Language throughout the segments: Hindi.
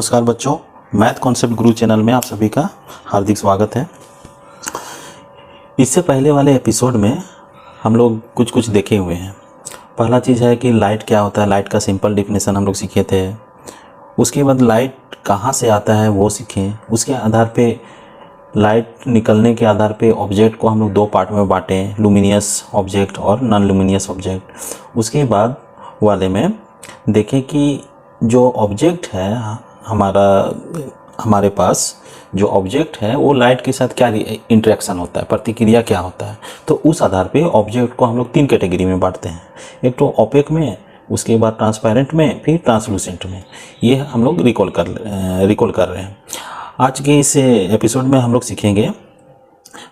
नमस्कार बच्चों, मैथ कॉन्सेप्ट गुरु चैनल में आप सभी का हार्दिक स्वागत है। इससे पहले वाले एपिसोड में हम लोग कुछ देखे हुए हैं। पहला चीज़ है कि लाइट क्या होता है, लाइट का सिंपल डिफिनेशन हम लोग सीखे थे। उसके बाद लाइट कहाँ से आता है वो सीखें। उसके आधार पे लाइट निकलने के आधार पे ऑब्जेक्ट को हम लोग दो पार्ट में बांटें, लुमिनियस ऑब्जेक्ट और नॉन लुमिनियस ऑब्जेक्ट। उसके बाद वाले में देखें कि जो ऑब्जेक्ट है हमारे पास जो ऑब्जेक्ट है वो लाइट के साथ क्या इंटरेक्शन होता है, प्रतिक्रिया क्या होता है। तो उस आधार पे ऑब्जेक्ट को हम लोग तीन कैटेगरी में बांटते हैं, एक तो ओपेक में, उसके बाद ट्रांसपेरेंट में, फिर ट्रांसलूसेंट में। ये हम लोग रिकॉल कर रहे हैं। आज के इस एपिसोड में हम लोग सीखेंगे,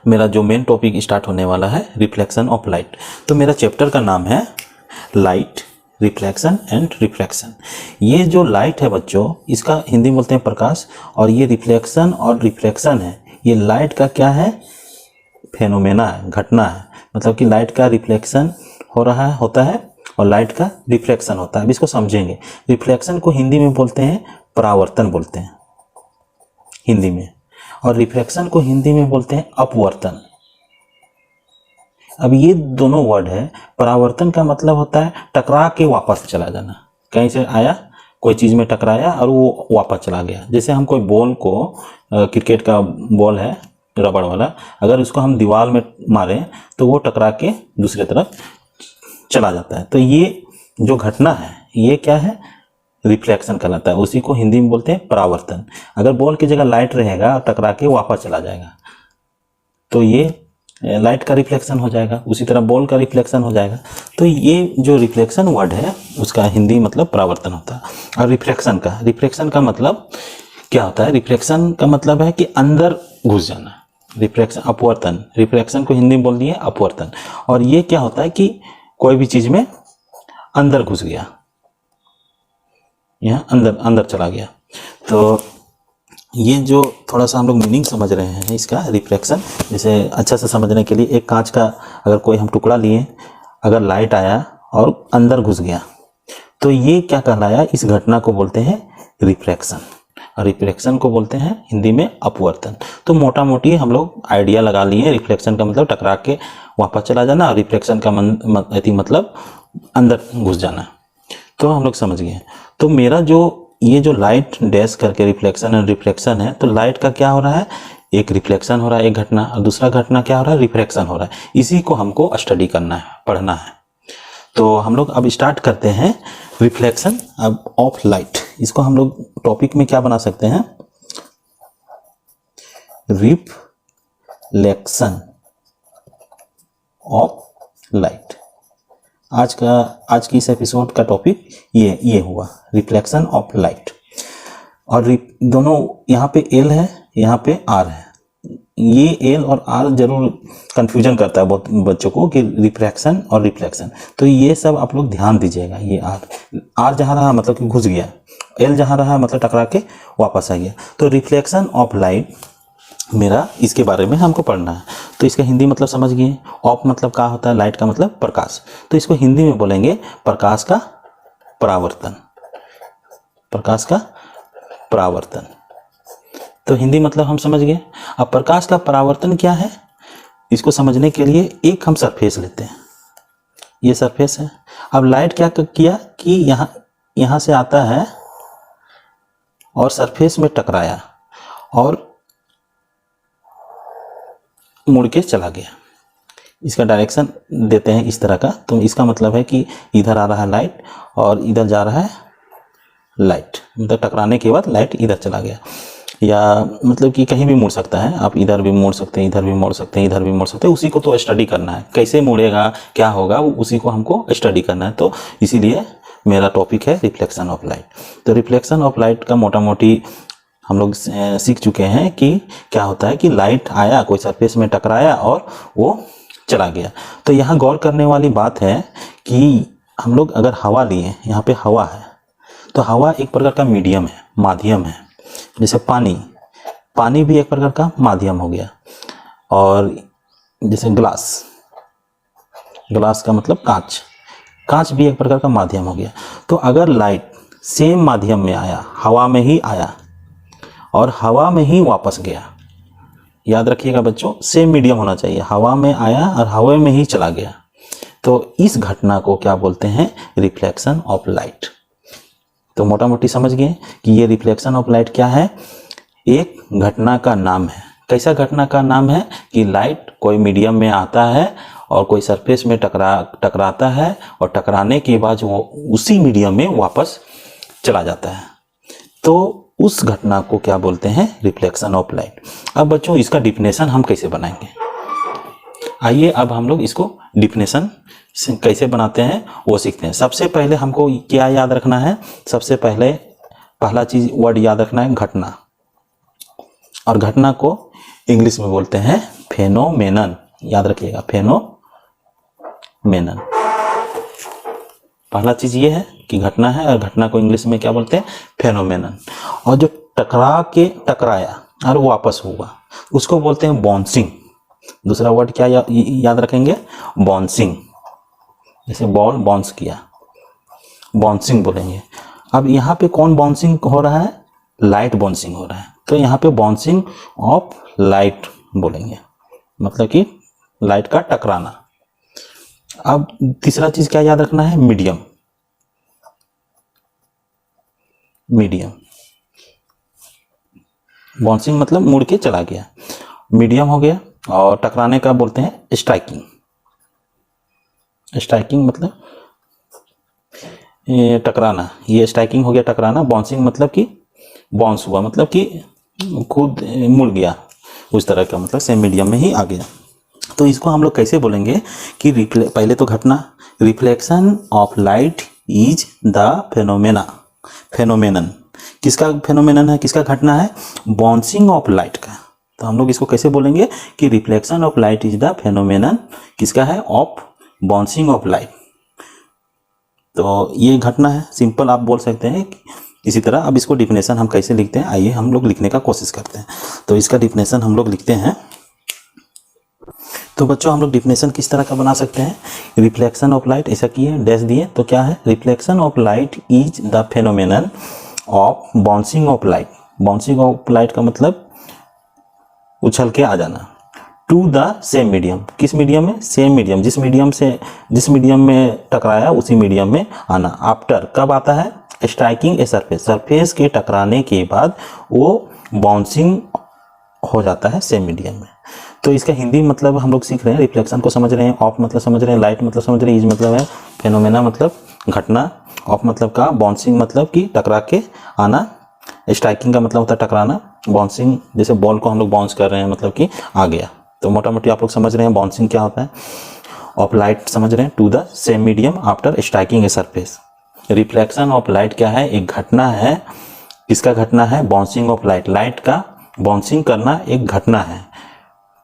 मेरा जो मेन टॉपिक स्टार्ट होने वाला है रिफ्लेक्शन ऑफ लाइट। तो मेरा चैप्टर का नाम है लाइट, रिफ्लेक्शन एंड रिफ्रैक्शन। ये जो लाइट है बच्चों, इसका हिंदी में बोलते हैं प्रकाश, और ये रिफ्लेक्शन और रिफ्रैक्शन है। ये लाइट का क्या है, फेनोमेना है, घटना है। मतलब कि लाइट का रिफ्लेक्शन होता है और लाइट का रिफ्रैक्शन होता है। अब इसको समझेंगे। रिफ्लेक्शन को हिंदी में बोलते हैं परावर्तन बोलते हैं हिंदी में, और रिफ्रैक्शन को हिंदी में बोलते हैं अपवर्तन। अब ये दोनों वर्ड है। परावर्तन का मतलब होता है टकरा के वापस चला जाना, कहीं से आया, कोई चीज़ में टकराया और वो वापस चला गया। जैसे हम कोई बॉल को, क्रिकेट का बॉल है रबड़ वाला, अगर उसको हम दीवार में मारें तो वो टकरा के दूसरी तरफ चला जाता है। तो ये जो घटना है ये क्या है, रिफ्लेक्शन कहलाता है। उसी को हिंदी में बोलते हैं परावर्तन। अगर बॉल की जगह लाइट रहेगा, टकरा के वापस चला जाएगा, तो ये लाइट का रिफ्लेक्शन हो जाएगा। उसी तरह बॉल का रिफ्लेक्शन हो जाएगा। तो ये जो रिफ्लेक्शन वर्ड है उसका हिंदी मतलब परावर्तन होता है। और रिफ्लेक्शन का मतलब क्या होता है, रिफ्लेक्शन का मतलब है कि अंदर घुस जाना। रिफ्लेक्शन, अपवर्तन, रिफ्लेक्शन को हिंदी में बोल दिए अपवर्तन। और ये क्या होता है कि कोई भी चीज में अंदर घुस गया, यहाँ अंदर चला गया। तो ये जो थोड़ा सा हम लोग मीनिंग समझ रहे हैं इसका, रिफ्लेक्शन, जैसे अच्छा से समझने के लिए, एक कांच का अगर कोई हम टुकड़ा लिए, अगर लाइट आया और अंदर घुस गया, तो ये क्या कहलाया, इस घटना को बोलते हैं रिफ्लेक्शन। और रिफ्लेक्शन को बोलते हैं हिंदी में अपवर्तन। तो मोटा मोटी हम लोग आइडिया लगा लिए। रिफ्लेक्शन का मतलब टकरा के वापस चला जाना, और रिफ्लेक्शन का मतलब अंदर घुस जाना। तो हम लोग समझ गए। तो मेरा ये जो लाइट डैश करके रिफ्लेक्शन एंड रिफ्रैक्शन है, तो लाइट का क्या हो रहा है, एक रिफ्लेक्शन हो रहा है, एक घटना, और दूसरा घटना क्या हो रहा है, रिफ्रैक्शन हो रहा है। इसी को हमको स्टडी करना है, पढ़ना है। तो हम लोग अब स्टार्ट करते हैं रिफ्लेक्शन अब ऑफ लाइट। इसको हम लोग टॉपिक में क्या बना सकते हैं, रिफ्लेक्शन ऑफ लाइट। आज की इस एपिसोड का टॉपिक ये हुआ, रिफ्लेक्शन ऑफ लाइट। और दोनों यहाँ पे एल है, यहाँ पे आर है। ये एल और आर जरूर कंफ्यूजन करता है बहुत बच्चों को कि रिफ्रैक्शन और रिफ्लेक्शन। तो ये सब आप लोग ध्यान दीजिएगा। ये आर जहाँ रहा मतलब कि घुस गया, एल जहाँ रहा मतलब टकरा के वापस आ गया। तो रिफ्लेक्शन ऑफ लाइट मेरा इसके बारे में हमको पढ़ना है। तो इसका हिंदी मतलब समझ गए। ऑफ मतलब क्या होता है, लाइट का मतलब प्रकाश। तो इसको हिंदी में बोलेंगे प्रकाश का परावर्तन। प्रकाश का परावर्तन, तो हिंदी मतलब हम समझ गए। अब प्रकाश का परावर्तन क्या है, इसको समझने के लिए एक हम सरफेस लेते हैं। ये सरफेस है। अब लाइट क्या किया कि यहाँ से आता है और सरफेस में टकराया और मुड़ के चला गया। इसका डायरेक्शन देते हैं इस तरह का। तो इसका मतलब है कि इधर आ रहा है लाइट और इधर जा रहा है लाइट, मतलब टकराने के बाद लाइट इधर चला गया। या मतलब कि कहीं भी मुड़ सकता है, आप इधर भी मोड़ सकते हैं, इधर भी मोड़ सकते हैं, इधर भी मोड़ सकते हैं। उसी को तो स्टडी करना है, कैसे मुड़ेगा, क्या होगा, उसी को हमको स्टडी करना है। तो इसीलिए मेरा टॉपिक है रिफ्लेक्शन ऑफ लाइट। तो रिफ्लेक्शन ऑफ लाइट का मोटा मोटी हम लोग सीख चुके हैं कि क्या होता है कि लाइट आया, कोई सरफेस में टकराया और वो चला गया। तो यहाँ गौर करने वाली बात है कि हम लोग अगर हवा लिए, यहाँ पे हवा है, तो हवा एक प्रकार का मीडियम है, माध्यम है। जैसे पानी भी एक प्रकार का माध्यम हो गया। और जैसे ग्लास का मतलब कांच भी एक प्रकार का माध्यम हो गया। तो अगर लाइट सेम माध्यम में आया, हवा में ही आया, और हवा में ही वापस गया। याद रखिएगा बच्चों, सेम मीडियम होना चाहिए, हवा में आया और हवा में ही चला गया। तो इस घटना को क्या बोलते हैं? Reflection of light. तो मोटा मोटी समझ गए कि ये रिफ्लेक्शन ऑफ लाइट क्या है? एक घटना का नाम है। कैसा घटना का नाम है? कि लाइट कोई मीडियम में आता है और कोई सरफेस में टकराता है और टकराने के बाद वो उसी मीडियम में वापस चला जाता है। तो उस घटना को क्या बोलते हैं? Reflection of light. अब बच्चों इसका डिफिनेशन हम कैसे बनाएंगे? आइए अब हम लोग इसको डिफिनेशन कैसे बनाते हैं वो सीखते हैं। सबसे पहले हमको क्या याद रखना है? सबसे पहले पहला चीज वर्ड याद रखना है घटना, और घटना को इंग्लिश में बोलते हैं फेनोमेनन। याद रखिएगा, फेनोमेनन। पहला चीज ये है कि घटना है, और घटना को इंग्लिश में क्या बोलते हैं? फेनोमेनन। और जो टकराया और वापस हुआ उसको बोलते हैं बाउंसिंग। दूसरा वर्ड क्या याद रखेंगे? बाउंसिंग। जैसे बॉल बाउंस किया, बाउंसिंग बोलेंगे। अब यहाँ पे कौन बाउंसिंग हो रहा है? लाइट बाउंसिंग हो रहा है, तो यहाँ पे बाउंसिंग ऑफ लाइट बोलेंगे, मतलब कि लाइट का टकराना। अब तीसरा चीज क्या याद रखना है? मीडियम। मीडियम, बाउंसिंग मतलब मुड़ के चला गया, मीडियम हो गया। और टकराने का बोलते हैं स्ट्राइकिंग। स्ट्राइकिंग मतलब टकराना, ये स्ट्राइकिंग हो गया टकराना। बाउंसिंग मतलब कि बाउंस हुआ, मतलब कि खुद मुड़ गया, उस तरह का, मतलब सेम मीडियम में ही आ गया। तो इसको हम लोग कैसे बोलेंगे कि पहले तो घटना, reflection of light is the phenomenon. किसका फेनोमेनन है? किसका घटना है? बाउंसिंग ऑफ लाइट का। तो हम लोग इसको कैसे बोलेंगे कि reflection of light is the phenomenon किसका है? Of bouncing off light. तो ये घटना है, सिंपल आप बोल सकते हैं इसी तरह। अब इसको डिफिनेशन हम कैसे लिखते हैं, आइए हम लोग लिखने का कोशिश करते हैं। तो इसका डिफिनेशन हम लोग लिखते हैं। तो बच्चों हम लोग डिफिनेशन किस तरह का बना सकते हैं? रिफ्लेक्शन ऑफ लाइट, ऐसा किए डैश दिए तो क्या है? Reflection of light is the phenomenon of bouncing off light. Bouncing off light का मतलब उछल के आ जाना। टू द सेम मीडियम, किस मीडियम में? सेम मीडियम, जिस मीडियम में टकराया उसी मीडियम में आना। आफ्टर कब आता है? स्ट्राइकिंग ए सरफेस, सरफेस के टकराने के बाद वो बाउंसिंग हो जाता है सेम मीडियम में। तो इसका हिंदी मतलब हम लोग सीख रहे हैं, रिफ्लेक्शन को समझ रहे हैं, ऑफ मतलब समझ रहे हैं, लाइट मतलब समझ रहे हैं, इज मतलब है फेनोमेना मतलब घटना, ऑफ मतलब का, बाउंसिंग मतलब कि टकरा के आना, स्ट्राइकिंग का मतलब होता है टकराना, बाउंसिंग जैसे बॉल को हम लोग बाउंस कर रहे हैं मतलब कि आ गया। तो मोटा मोटी आप लोग समझ रहे हैं बाउंसिंग क्या होता है, ऑफ लाइट समझ रहे हैं, to the same medium after striking a surface. Reflection of light क्या है? एक घटना है। किसका घटना है? बाउंसिंग ऑफ लाइट, लाइट का बाउंसिंग करना एक घटना है।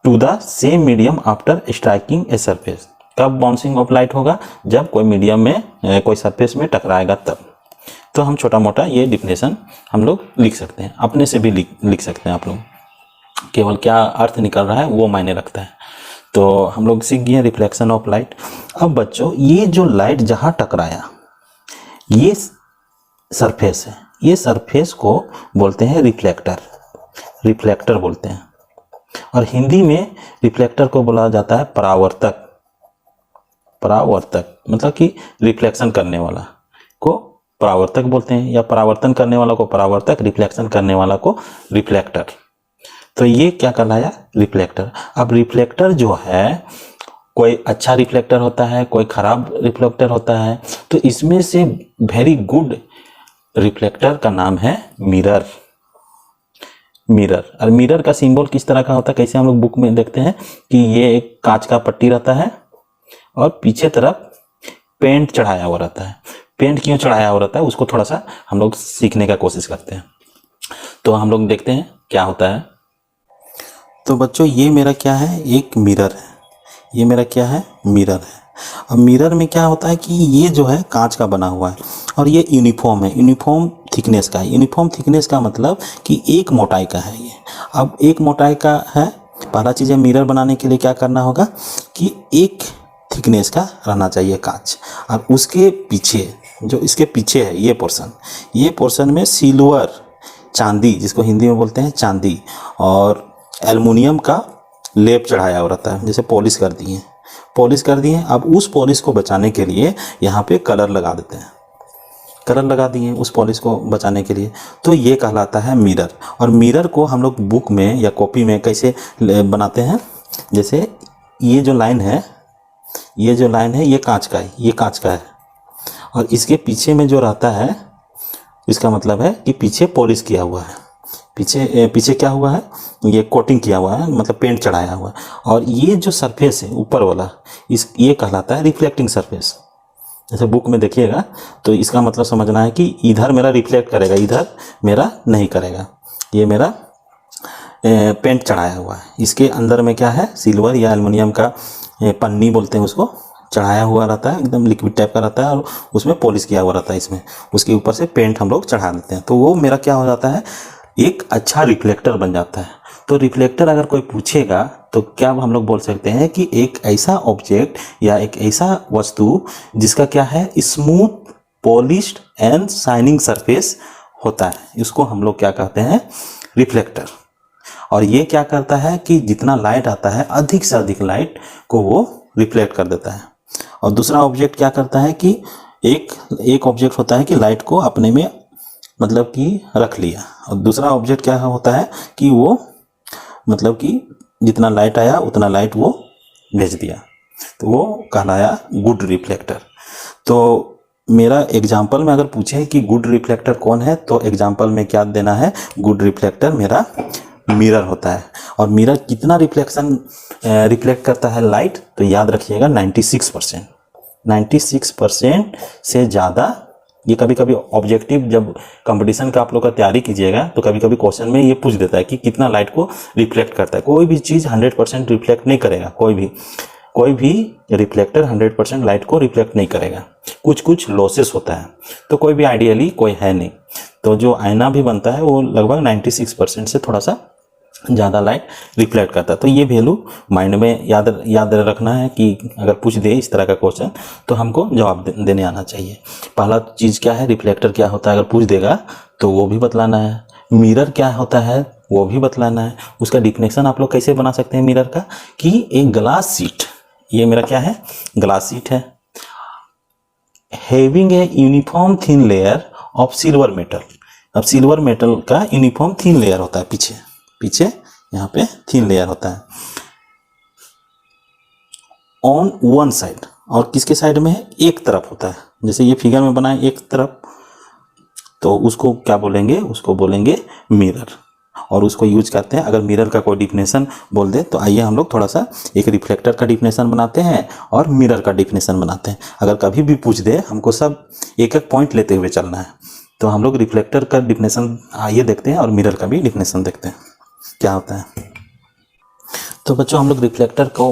To the same medium after striking a surface. कब बाउंसिंग ऑफ लाइट होगा? जब कोई मीडियम में कोई सरफेस में टकराएगा तब। तो हम छोटा मोटा ये डिफिनेशन हम लोग लिख सकते हैं, अपने से भी लिख सकते हैं आप लोग, केवल क्या अर्थ निकल रहा है वो मायने रखता है। तो हम लोग सीख गए रिफ्लेक्शन ऑफ लाइट। अब बच्चों ये जो लाइट जहां टकराया ये सरफेस है, ये सरफेस को बोलते हैं रिफ्लेक्टर, रिफ्लेक्टर बोलते हैं। और हिंदी में रिफ्लेक्टर को बोला जाता है परावर्तक। परावर्तक मतलब कि रिफ्लेक्शन करने वाला को परावर्तक बोलते हैं, या परावर्तन करने वाला को परावर्तक, रिफ्लेक्शन करने वाला को रिफ्लेक्टर। तो ये क्या कहलाया? रिफ्लेक्टर। अब रिफ्लेक्टर जो है कोई अच्छा रिफ्लेक्टर होता है, कोई खराब रिफ्लेक्टर होता है। तो इसमें से वेरी गुड रिफ्लेक्टर का नाम है मिरर। मिरर, और मिरर का सिंबल किस तरह का होता है, कैसे हम लोग बुक में देखते हैं कि ये एक कांच का पट्टी रहता है और पीछे तरफ पेंट चढ़ाया हुआ रहता है। पेंट क्यों चढ़ाया हुआ रहता है उसको थोड़ा सा हम लोग सीखने का कोशिश करते हैं। तो हम लोग देखते हैं क्या होता है। तो बच्चों ये मेरा क्या है? एक मिरर है। ये मेरा क्या है? मिरर है। अब मिरर में क्या होता है कि ये जो है कांच का बना हुआ है और ये यूनिफॉर्म है, यूनिफॉर्म थिकनेस का है। यूनिफॉर्म थिकनेस का मतलब कि एक मोटाई का है ये। अब एक मोटाई का है, पहला चीज़ है मिरर बनाने के लिए क्या करना होगा कि एक थिकनेस का रहना चाहिए कांच, और उसके पीछे जो इसके पीछे है ये पोर्शन में चांदी, जिसको हिंदी में बोलते हैं चांदी, और एल्युमिनियम का लेप चढ़ाया हुआ रहता है, जैसे पॉलिश कर दिए, पॉलिश कर दिए। अब उस पॉलिश को बचाने के लिए यहाँ पे कलर लगा देते हैं, कलर लगा दिए उस पॉलिश को बचाने के लिए, तो ये कहलाता है मिरर। और मिरर को हम लोग बुक में या कॉपी में कैसे बनाते हैं, जैसे ये जो लाइन है, ये जो लाइन है ये कांच का है, ये कांच का है, और इसके पीछे में जो रहता है इसका मतलब है कि पीछे पॉलिश किया हुआ है, पीछे क्या हुआ है, ये कोटिंग किया हुआ है, मतलब पेंट चढ़ाया हुआ है। और ये जो सरफेस है ऊपर वाला, ये कहलाता है रिफ्लेक्टिंग सरफेस। जैसे बुक में देखिएगा तो इसका मतलब समझना है कि इधर मेरा रिफ्लेक्ट करेगा, इधर मेरा नहीं करेगा। ये मेरा पेंट चढ़ाया हुआ है, इसके अंदर में क्या है, सिल्वर या एल्युमिनियम का पन्नी बोलते हैं उसको, चढ़ाया हुआ रहता है, एकदम लिक्विड टाइप का रहता है, और उसमें पॉलिश किया हुआ रहता है, इसमें उसके ऊपर से पेंट हम लोग चढ़ा देते हैं, तो वो मेरा क्या हो जाता है, एक अच्छा रिफ्लेक्टर बन जाता है। तो रिफ्लेक्टर अगर कोई पूछेगा तो क्या हम लोग बोल सकते हैं कि एक ऐसा ऑब्जेक्ट या एक ऐसा वस्तु जिसका क्या है, smooth polished and shining surface होता है, इसको हम लोग क्या कहते हैं, रिफ्लेक्टर। और ये क्या करता है कि जितना लाइट आता है, अधिक से अधिक लाइट को वो रिफ्लेक्ट कर देता है। और दूसरा ऑब्जेक्ट क्या करता है कि एक ऑब्जेक्ट होता है कि लाइट को अपने में मतलब कि रख लिया, और दूसरा ऑब्जेक्ट क्या होता है कि वो मतलब कि जितना लाइट आया उतना लाइट वो भेज दिया, तो वो कहलाया गुड रिफ्लेक्टर। तो मेरा एग्जाम्पल में अगर पूछे कि गुड रिफ्लेक्टर कौन है, तो एग्जाम्पल में क्या देना है, गुड रिफ्लेक्टर मेरा मिरर होता है। और मिरर कितना रिफ्लेक्ट करता है लाइट, तो याद रखिएगा 96%, 96% से ज़्यादा। ये कभी कभी ऑब्जेक्टिव जब कंपटीशन का आप लोग का तैयारी कीजिएगा तो कभी कभी क्वेश्चन में ये पूछ देता है कि कितना लाइट को रिफ्लेक्ट करता है। कोई भी चीज़ 100% रिफ्लेक्ट नहीं करेगा, कोई भी रिफ्लेक्टर 100% लाइट को रिफ्लेक्ट नहीं करेगा, कुछ लॉसेस होता है, तो कोई भी आइडियली कोई है नहीं। तो जो आईना भी बनता है वो लगभग 96% से थोड़ा सा ज़्यादा लाइट रिफ्लेक्ट करता है। तो ये वैल्यू माइंड में याद रखना है कि अगर पूछ दे इस तरह का क्वेश्चन तो हमको जवाब देने आना चाहिए। पहला चीज़ क्या है, रिफ्लेक्टर क्या होता है, अगर पूछ देगा तो वो भी बतलाना है। मिरर क्या होता है वो भी बतलाना है। उसका डिफिनेशन आप लोग कैसे बना सकते हैं मिरर का, कि एक ग्लास शीट, ये मेरा क्या है, ग्लास शीट है, having a uniform thin layer of silver metal. अब सिल्वर मेटल का यूनिफॉर्म थिन लेयर होता है, पीछे यहाँ पे थिन लेयर होता है ऑन वन साइड, और किसके साइड में है, एक तरफ होता है। जैसे ये फिगर में बनाए एक तरफ, तो उसको क्या बोलेंगे, उसको बोलेंगे मिरर। और उसको यूज करते हैं अगर मिरर का कोई डिफिनेशन बोल दे तो आइए हम लोग थोड़ा सा एक रिफ्लेक्टर का डिफिनेशन बनाते हैं और मिरर का डिफिनेशन बनाते हैं। अगर कभी भी पूछ दे, हमको सब एक एक पॉइंट लेते हुए चलना है। तो हम लोग रिफ्लेक्टर का डिफिनेशन आइए देखते हैं और मिरर का भी डिफिनेशन देखते हैं क्या होता है। तो बच्चों हम लोग रिफ्लेक्टर को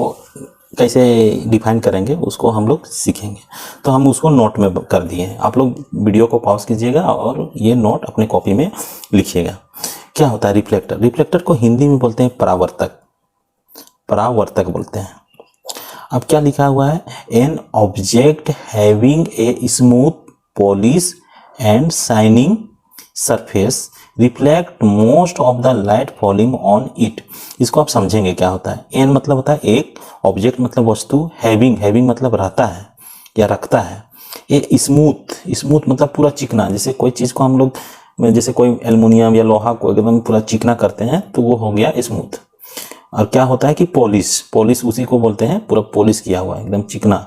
कैसे डिफाइन करेंगे उसको हम लोग सीखेंगे। तो हम उसको नोट में कर दिए हैं, आप लोग वीडियो को पॉज कीजिएगा और ये नोट अपने कॉपी में लिखिएगा। क्या होता है रिफ्लेक्टर, रिफ्लेक्टर को हिंदी में बोलते हैं परावर्तक बोलते हैं। अब क्या लिखा हुआ है, an object having a smooth polish and shining surface reflect most of the light falling on it. इसको आप समझेंगे क्या होता है। एन मतलब होता है एक, ऑब्जेक्ट मतलब वस्तु, हैविंग मतलब रहता है या रखता है। ए स्मूथ मतलब पूरा चिकना, जैसे कोई चीज़ को हम लोग, जैसे कोई एल्युमिनियम या लोहा को एकदम पूरा चिकना करते हैं तो वो हो गया स्मूथ। और क्या होता है कि पॉलिश उसी को बोलते हैं, पूरा पॉलिश किया हुआ एकदम चिकना।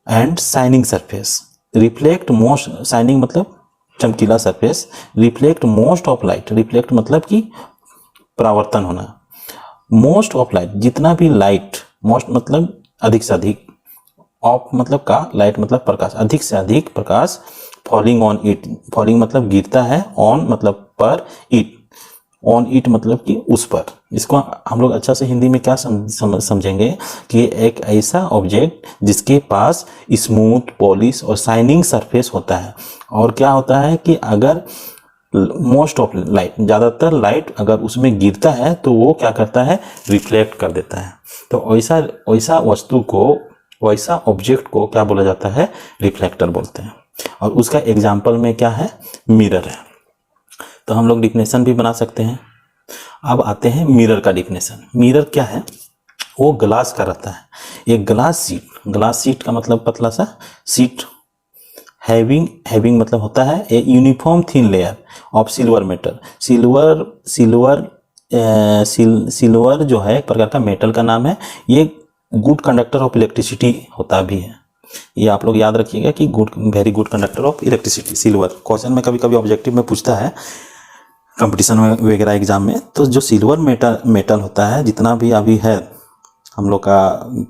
And shining surface reflect most, shining मतलब चमकीला surface, reflect most of light, reflect मतलब कि परावर्तन होना, मोस्ट ऑफ लाइट जितना भी लाइट, मोस्ट मतलब अधिक से अधिक, ऑफ मतलब का, लाइट मतलब प्रकाश, अधिक से अधिक प्रकाश, फॉलिंग ऑन इट, फॉलिंग मतलब गिरता है, ऑन मतलब पर, इट ऑन इट मतलब कि उस पर। इसको हम लोग अच्छा से हिंदी में क्या समझेंगे कि एक ऐसा ऑब्जेक्ट जिसके पास स्मूथ पॉलिश और शाइनिंग सरफेस होता है। और क्या होता है कि अगर मोस्ट ऑफ लाइट, ज़्यादातर लाइट अगर उसमें गिरता है तो वो क्या करता है, रिफ्लेक्ट कर देता है। तो ऐसा वस्तु को, वैसा ऑब्जेक्ट को क्या बोला जाता है, रिफ्लेक्टर बोलते हैं। और उसका एग्जाम्पल में क्या है, मिरर है। तो हम लोग डिफिनेशन भी बना सकते हैं। अब आते हैं मिरर का डिफिनेशन। मिरर क्या है? वो ग्लास का रहता है, एक ग्लास सीट का मतलब पतला सा सीट। हैविंग मतलब होता है a uniform thin layer of silver metal. Silver जो है एक प्रकार का मेटल का नाम है। ये गुड कंडक्टर ऑफ इलेक्ट्रिसिटी होता भी है। ये आप लोग याद रखिएगा कि very good conductor of electricity silver. Question में कभी कभी ऑब्जेक्टिव में पूछता है, कंपटीशन वगैरह एग्जाम में। तो जो सिल्वर मेटल होता है, जितना भी अभी है हम लोग का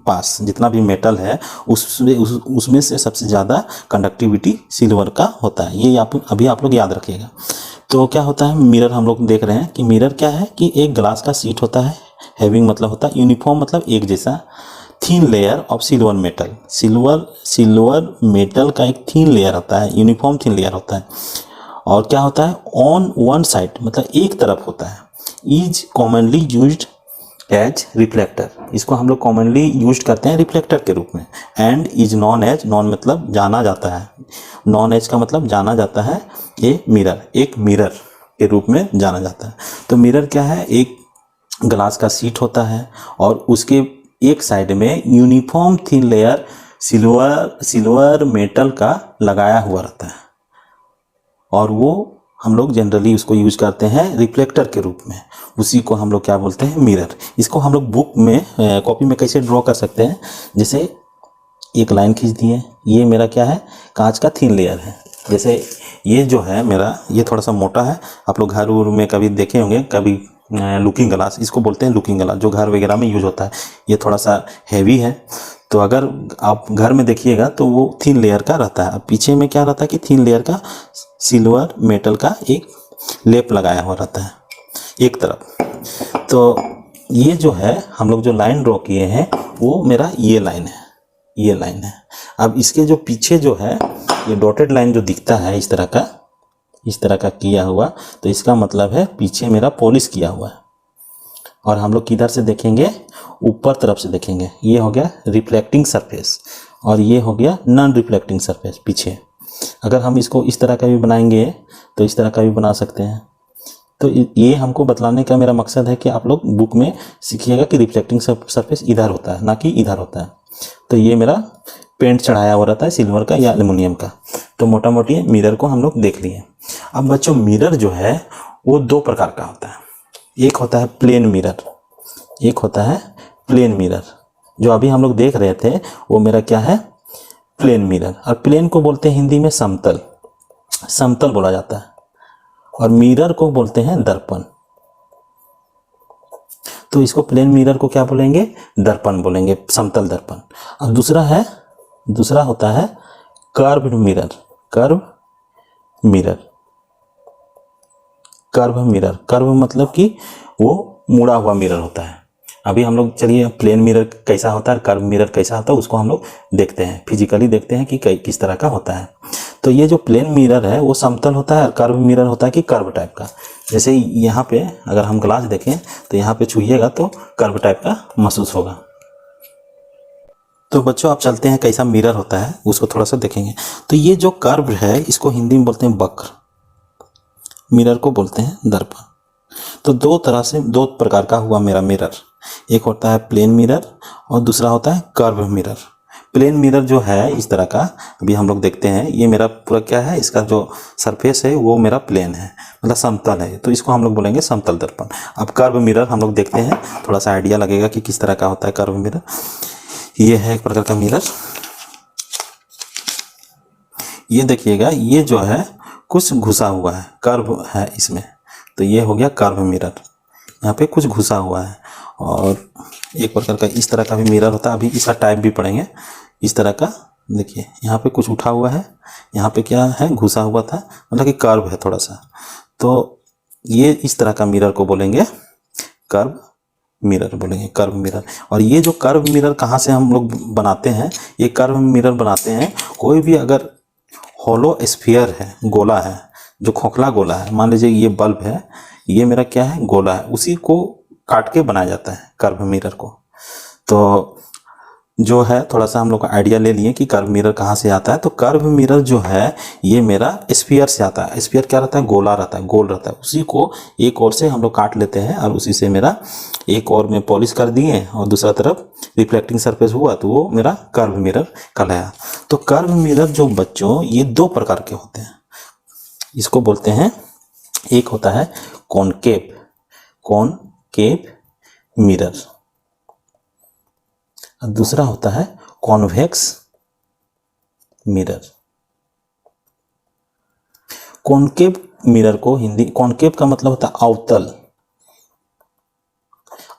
पास, जितना भी मेटल है उसमें से सबसे ज़्यादा कंडक्टिविटी सिल्वर का होता है। ये अभी आप लोग याद रखिएगा। तो क्या होता है, मिरर हम लोग देख रहे हैं कि मिरर क्या है कि एक ग्लास का सीट होता है। हैविंग मतलब होता है यूनिफॉर्म मतलब एक जैसा, thin layer of silver metal. Silver metal का एक थीन लेयर होता है, यूनिफॉर्म थीन लेयर होता है। और क्या होता है, ऑन वन साइड मतलब एक तरफ होता है। Is commonly used as reflector, इसको हम लोग कॉमनली यूज करते हैं रिफ्लेक्टर के रूप में। And is known as, known मतलब जाना जाता है, नॉन एज का मतलब जाना जाता है, ये मिरर एक मिरर के रूप में जाना जाता है। तो मिरर क्या है, एक ग्लास का सीट होता है और उसके एक साइड में uniform thin layer silver metal का लगाया हुआ रहता है। और वो हम लोग जनरली उसको यूज करते हैं रिफ्लेक्टर के रूप में। उसी को हम लोग क्या बोलते हैं, मिरर। इसको हम लोग बुक में कॉपी में कैसे ड्रॉ कर सकते हैं, जैसे एक लाइन खींच दिए, ये मेरा क्या है, कांच का थिन लेयर है। जैसे ये जो है मेरा, ये थोड़ा सा मोटा है। आप लोग घर में कभी देखे होंगे, कभी लुकिंग ग्लास, इसको बोलते हैं लुकिंग ग्लास, जो घर वगैरह में यूज होता है। ये थोड़ा सा हैवी है, तो अगर आप घर में देखिएगा तो वो थिन लेयर का रहता है। अब पीछे में क्या रहता है कि थिन लेयर का सिल्वर मेटल का एक लेप लगाया हुआ रहता है एक तरफ। तो ये जो है हम लोग जो लाइन ड्रॉ किए हैं वो मेरा ये लाइन है, ये लाइन है। अब इसके जो पीछे जो है ये डॉटेड लाइन जो दिखता है इस तरह का किया हुआ, तो इसका मतलब है पीछे मेरा पॉलिश किया हुआ है। और हम लोग किधर से देखेंगे, ऊपर तरफ से देखेंगे। ये हो गया रिफ्लेक्टिंग सरफेस और ये हो गया नॉन रिफ्लेक्टिंग सरफेस पीछे। अगर हम इसको इस तरह का भी बनाएंगे तो इस तरह का भी बना सकते हैं। तो ये हमको बतलाने का मेरा मकसद है कि आप लोग बुक में सीखिएगा कि रिफ्लेक्टिंग सरफेस इधर होता है, ना कि इधर होता है। तो ये मेरा पेंट चढ़ाया हुआ रहता है सिल्वर का या एल्युमिनियम का। तो मोटा मोटी मिरर को हम लोग देख लिए। अब बच्चों, मिरर जो है वो दो प्रकार का होता है। एक होता है प्लेन मिरर, एक होता है प्लेन मिरर। जो अभी हम लोग देख रहे थे वो मेरा क्या है, प्लेन मिरर। और प्लेन को बोलते हैं हिंदी में समतल, समतल बोला जाता है। और मिरर को बोलते हैं दर्पण। तो इसको प्लेन मिरर को क्या बोलेंगे, दर्पण बोलेंगे, समतल दर्पण। और दूसरा होता है curved mirror, curve mirror. Curve मतलब कि वो मुड़ा हुआ मिरर होता है। अभी हम लोग चलिए प्लेन मिरर कैसा होता है, कर्व मिरर कैसा होता है, उसको हम लोग देखते हैं, फिजिकली देखते हैं कि किस तरह का होता है। तो ये जो प्लेन मिरर है वो समतल होता है और कर्व मिरर होता है कि कर्व टाइप का। जैसे यहाँ पे अगर हम ग्लास देखें तो यहाँ पे छुइएगा तो कर्व टाइप का महसूस होगा। तो बच्चों आप चलते हैं कैसा मिरर होता है उसको थोड़ा सा देखेंगे। तो ये जो कर्व है इसको हिंदी में बोलते हैं वक्र, मिरर को बोलते हैं दर्पण। तो दो प्रकार का हुआ मेरा मिरर। एक होता है प्लेन मिरर और दूसरा होता है कर्व मिरर। प्लेन मिरर जो है इस तरह का, अभी हम लोग देखते हैं, ये मेरा पूरा क्या है, इसका जो सरफेस है वो मेरा प्लेन है, मतलब समतल है। तो इसको हम लोग बोलेंगे समतल दर्पण। अब कर्व मिरर हम लोग देखते हैं, थोड़ा सा आइडिया लगेगा कि किस तरह का होता है कर्व मिरर। ये है एक प्रकार का मिरर। ये देखिएगा, ये जो है कुछ घुसा हुआ है, कर्व है इसमें। तो ये हो गया कर्व मिरर, यहाँ पे कुछ घुसा हुआ है। और एक प्रकार का इस तरह का भी मिरर होता है, अभी इसका टाइप भी पढ़ेंगे। इस तरह का देखिए, यहाँ पे कुछ उठा हुआ है, यहाँ पे क्या है, घुसा हुआ था, मतलब कि कर्व है थोड़ा सा। तो ये इस तरह का मिरर को बोलेंगे कर्व मिरर, बोलेंगे कर्व मिरर। और ये जो कर्व मिरर कहाँ से हम लोग बनाते हैं, ये कर्व मिरर बनाते हैं कोई भी अगर होलो स्फीयर है, गोला है, जो खोखला गोला है, मान लीजिए ये बल्ब है, ये मेरा क्या है, गोला है, उसी को काट के बनाया जाता है कर्व मिरर को। तो जो है थोड़ा सा हम लोग आइडिया ले लिए कि कर्व मिरर कहाँ से आता है। तो कर्व मिरर जो है ये मेरा स्फीयर से आता है। स्फीयर क्या रहता है, गोला रहता है, गोल रहता है। उसी को एक ओर से हम लोग काट लेते हैं और उसी से मेरा एक और में पॉलिश कर दिए और दूसरा तरफ रिफ्लेक्टिंग सरफेस हुआ तो वो मेरा कर्व मिरर कहलाया। तो कर्व मिरर जो बच्चों ये दो प्रकार के होते हैं। इसको बोलते हैं, एक होता है कॉनकेव, कॉनकेव मिरर, और दूसरा होता है कॉन्वेक्स मिरर। कॉनकेव मिरर को हिंदी, कॉनकेव का मतलब होता है अवतल,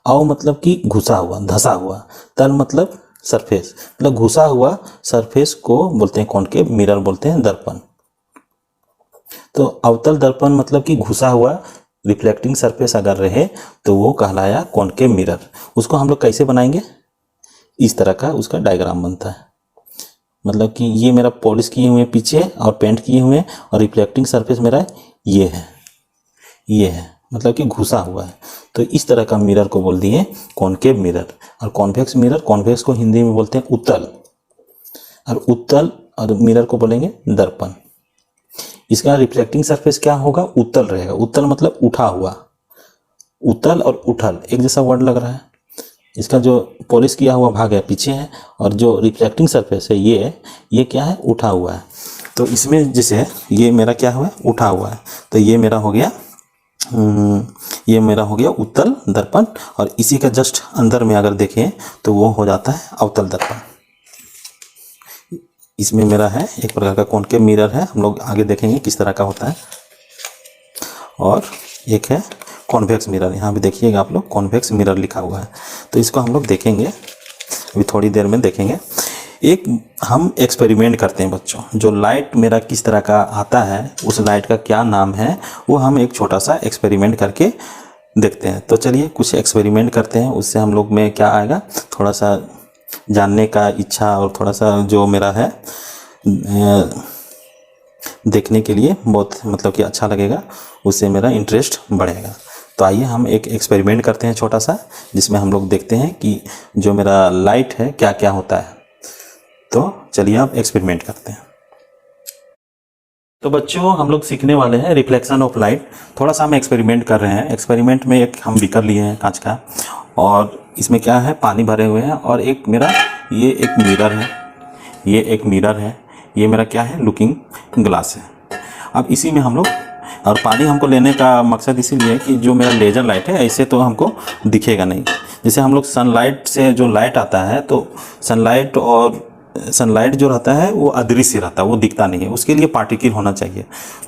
अव मतलब कि घुसा हुआ, धसा हुआ, तल मतलब सरफेस, मतलब घुसा हुआ सरफेस को बोलते हैं कॉनकेव, मिरर बोलते हैं दर्पण। तो अवतल दर्पण मतलब कि घुसा हुआ रिफ्लेक्टिंग सरफेस अगर रहे तो वो कहलाया कॉनकेव मिरर। उसको हम लोग कैसे बनाएंगे, इस तरह का उसका डायग्राम बनता है। मतलब कि ये मेरा पॉलिश किए हुए पीछे और पेंट किए हुए और रिफ्लेक्टिंग सरफेस मेरा ये है, ये है, मतलब कि घुसा हुआ है। तो इस तरह का मिरर को बोल दिए कॉनकेव मिरर। और कॉन्वेक्स मिरर, कॉन्वेक्स को हिंदी में बोलते हैं उत्तल, और उत्तल और मिरर को बोलेंगे दर्पण। इसका रिफ्लेक्टिंग सरफेस क्या होगा, उत्तल रहेगा। उत्तल मतलब उठा हुआ, उत्तल और उठल एक जैसा वर्ड लग रहा है। इसका जो पॉलिश किया हुआ भाग है पीछे है और जो रिफ्लेक्टिंग सरफेस है ये क्या है, उठा हुआ है। तो इसमें जैसे ये मेरा क्या हुआ है, उठा हुआ है। तो ये मेरा हो गया ये मेरा हो गया उत्तल दर्पण। और इसी का जस्ट अंदर में अगर देखें तो वो हो जाता है अवतल दर्पण। इसमें मेरा है एक प्रकार का कॉनकेव मिरर है, हम लोग आगे देखेंगे किस तरह का होता है। और एक है कॉन्वेक्स मिरर, यहाँ भी देखिएगा आप लोग कॉन्वेक्स मिरर लिखा हुआ है। तो इसको हम लोग देखेंगे, अभी थोड़ी देर में देखेंगे। एक हम एक्सपेरिमेंट करते हैं बच्चों, जो लाइट मेरा किस तरह का आता है, उस लाइट का क्या नाम है, वो हम एक छोटा सा एक्सपेरिमेंट करके देखते हैं। तो चलिए कुछ एक्सपेरिमेंट करते हैं, उससे हम लोग में क्या आएगा, थोड़ा सा जानने का इच्छा और थोड़ा सा जो मेरा है देखने के लिए बहुत मतलब कि अच्छा लगेगा, उससे मेरा इंटरेस्ट बढ़ेगा। तो आइए हम एक एक्सपेरिमेंट करते हैं छोटा सा, जिसमें हम लोग देखते हैं कि जो मेरा लाइट है क्या क्या होता है। तो चलिए अब एक्सपेरिमेंट करते हैं। तो बच्चों हम लोग सीखने वाले हैं रिफ्लेक्शन ऑफ लाइट। थोड़ा सा हम एक्सपेरिमेंट कर रहे हैं। एक्सपेरिमेंट में एक हम बीकर लिए हैं कांच का, और इसमें क्या है, पानी भरे हुए हैं, और एक मेरा ये एक मिरर है, ये एक मिरर है, ये मेरा क्या है, लुकिंग ग्लास है। अब इसी में हम लोग, और पानी हमको लेने का मकसद इसीलिए कि जो मेरा लेजर लाइट है ऐसे तो हमको दिखेगा नहीं। जैसे हम लोग सनलाइट से जो लाइट आता है, तो सनलाइट जो रहता है वो अदृश्य रहता है, वो दिखता नहीं है, उसके लिए पार्टिकल होना चाहिए।